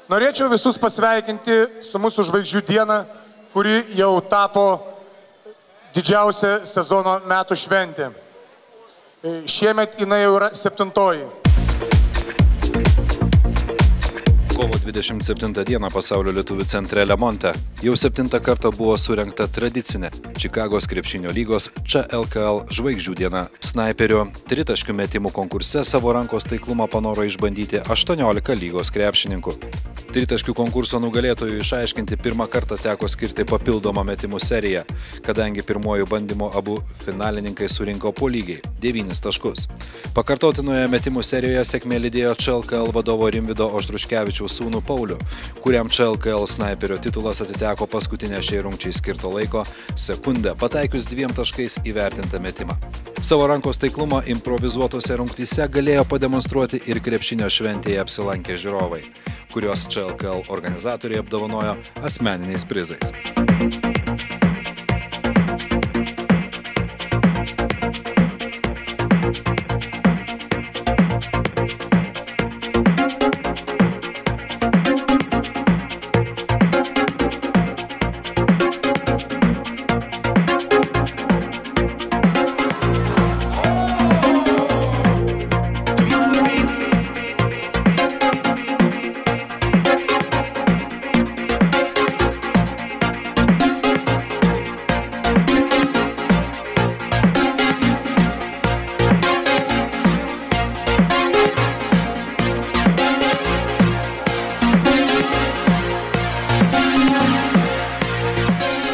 Norėčiau visus pasveikinti su mūsų žvaigždžių diena, kuri jau tapo didžiausia sezono metų šventė. Šiemet jinai jau yra 7-oji. Kovo 27 dieną Pasaulio lietuvių centre Lemonte jau 7. kartą buvo surengta tradicinė Čikagos krepšinio lygos ČLKL žvaigždžių diena. Snaiperio tritaškių metimų konkurse savo rankos taiklumą panoro išbandyti 18 lygos krepšininkų. Tritaškių konkurso nugalėtojų išaiškinti pirmą kartą teko skirti papildomą metimų seriją, kadangi pirmojų bandymų abu finalininkai surinko po lygiai 9 taškus. Pakartotinoje metimų serijoje sėkmė lydėjo ČLKL vadovo Rimvydo Oštruškevičiaus sūnų Paulių, kuriam ČLKL snaiperio titulas atiteko paskutinę šiai rungčiai skirto laiko sekundę, pataikius 2 taškais įvertintą metimą. Savo rankos taiklumą improvizuotose rungtyse galėjo pademonstruoti ir krepšinio šventėje apsilankę žiūrovai, kurios ČLKL organizatoriai apdovanojo asmeniniais prizais.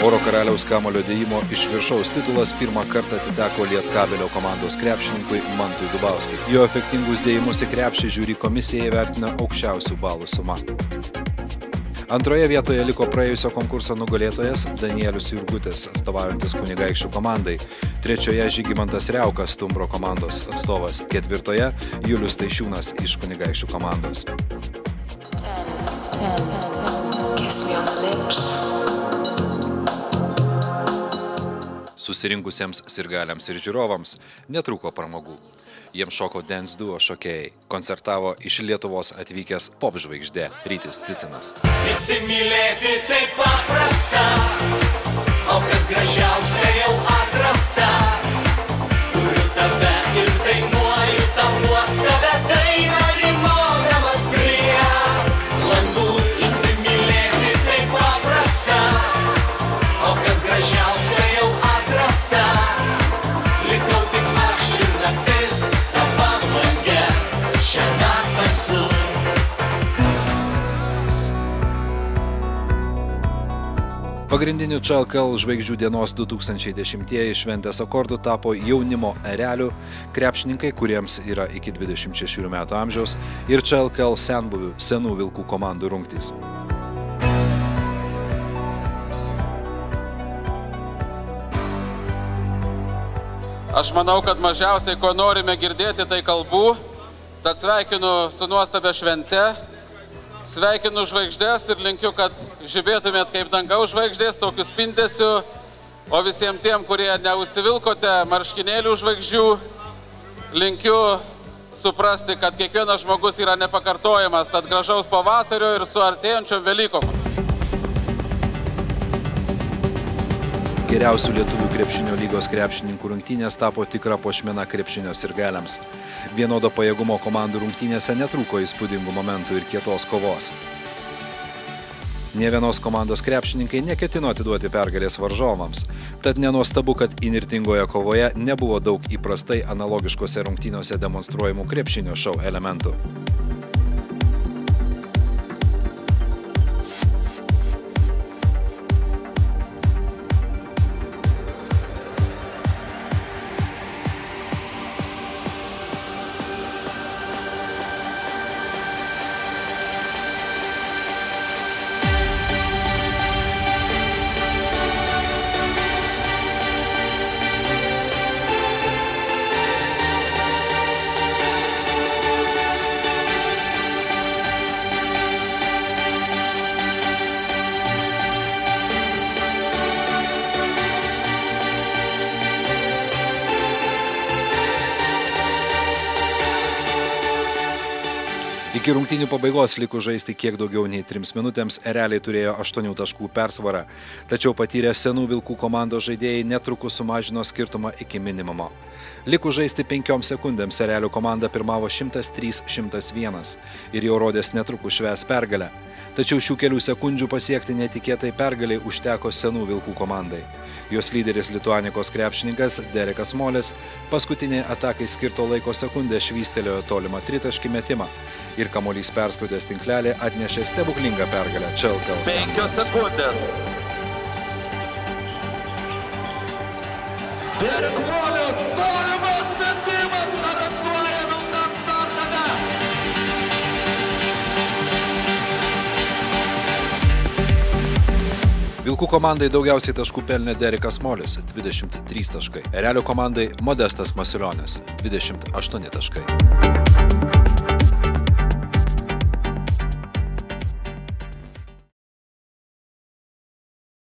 Oro karaliaus kamuolio dėjimo iš viršaus titulas pirmą kartą atiteko Lietkabelio komandos krepšininkui Mantui Dubauskui. Jo efektingus dėjimus į krepšį žiūri komisija įvertina aukščiausių balų suma. Antroje vietoje liko praėjusio konkurso nugalėtojas Danielius Jurgutis, atstovaujantis Kunigaikščių komandai. Trečioje Žygimantas Riaukas, Stumbro komandos atstovas. Ketvirtoje Julius Taišiūnas iš Kunigaikščių komandos. Susirinkusiems sirgaliams ir žiūrovams netrūko pramogų. Jiems šoko dance duo šokėjai. Koncertavo iš Lietuvos atvykęs pop žvaigždė Rytis Cicinas. Įsimylėti taip paprasta, o kas gražiausia jau atrasta. Turiu tave ir dainuoju tau nuostabę dainą rymodamas prie langų. Įsimylėti taip paprasta, o kas gražiausia jau atrasta. Likau tik aš ir naktis, tavam lange, šiandien tamsu. Pagrindiniu ČLKL žvaigždžių dienos 2010-ieji šventės akordų tapo jaunimo erelių, krepšininkai, kuriems yra iki 26 metų amžiaus, ir ČLKL senbuvių senų vilkų komandų rungtys. Aš manau, kad mažiausiai, ko norime girdėti, tai kalbų. Tad sveikinu su nuostabia švente, sveikinu žvaigždės ir linkiu, kad žibėtumėt kaip dangaus žvaigždės, tokiu spindesiu. O visiems tiem, kurie neužsivilkote marškinėlių žvaigždžių, linkiu suprasti, kad kiekvienas žmogus yra nepakartojamas. Tad gražaus pavasario ir su artėjančiom Velykom. Geriausių lietuvių krepšinio lygos krepšininkų rungtynės tapo tikra puošmena krepšinio sirgaliams. Vienodo pajėgumo komandų rungtynėse netrūko įspūdingų momentų ir kietos kovos. Nė vienos komandos krepšininkai neketino atiduoti pergalės varžovams. Tad nenuostabu, kad įnirtingoje kovoje nebuvo daug įprastai analogiškose rungtynėse demonstruojamų krepšinio šou elementų. Iki rungtynių pabaigos likus žaisti kiek daugiau nei 3 minutėms, Ereliai turėjo 8 taškų persvarą, tačiau patyrę Senų Vilkų komandos žaidėjai netrukus sumažino skirtumą iki minimumo. Likus žaisti 5 sekundėms, Erelių komanda pirmavo 103-101 ir jau rodės netrukus švęs pergalę. Tačiau šių kelių sekundžių pasiekti netikėtai pergaliai užteko Senų Vilkų komandai. Jos lyderis Lituanikos krepšininkas Derekas Molis paskutiniai atakai skirto laiko sekundę švystelėjo tolimą tritaškį metimą ir kamuolys perskrudęs tinklelį atnešė stebuklingą pergalę čia LKL. 5 sekundės. Derek Molis, tolimas metimas, adaptuoja Vilkams pergalę. Vilkų komandai daugiausiai taškų pelnė Derekas Molis, 23 taškai. Erelių komandai Modestas Masilionis, 28 taškai.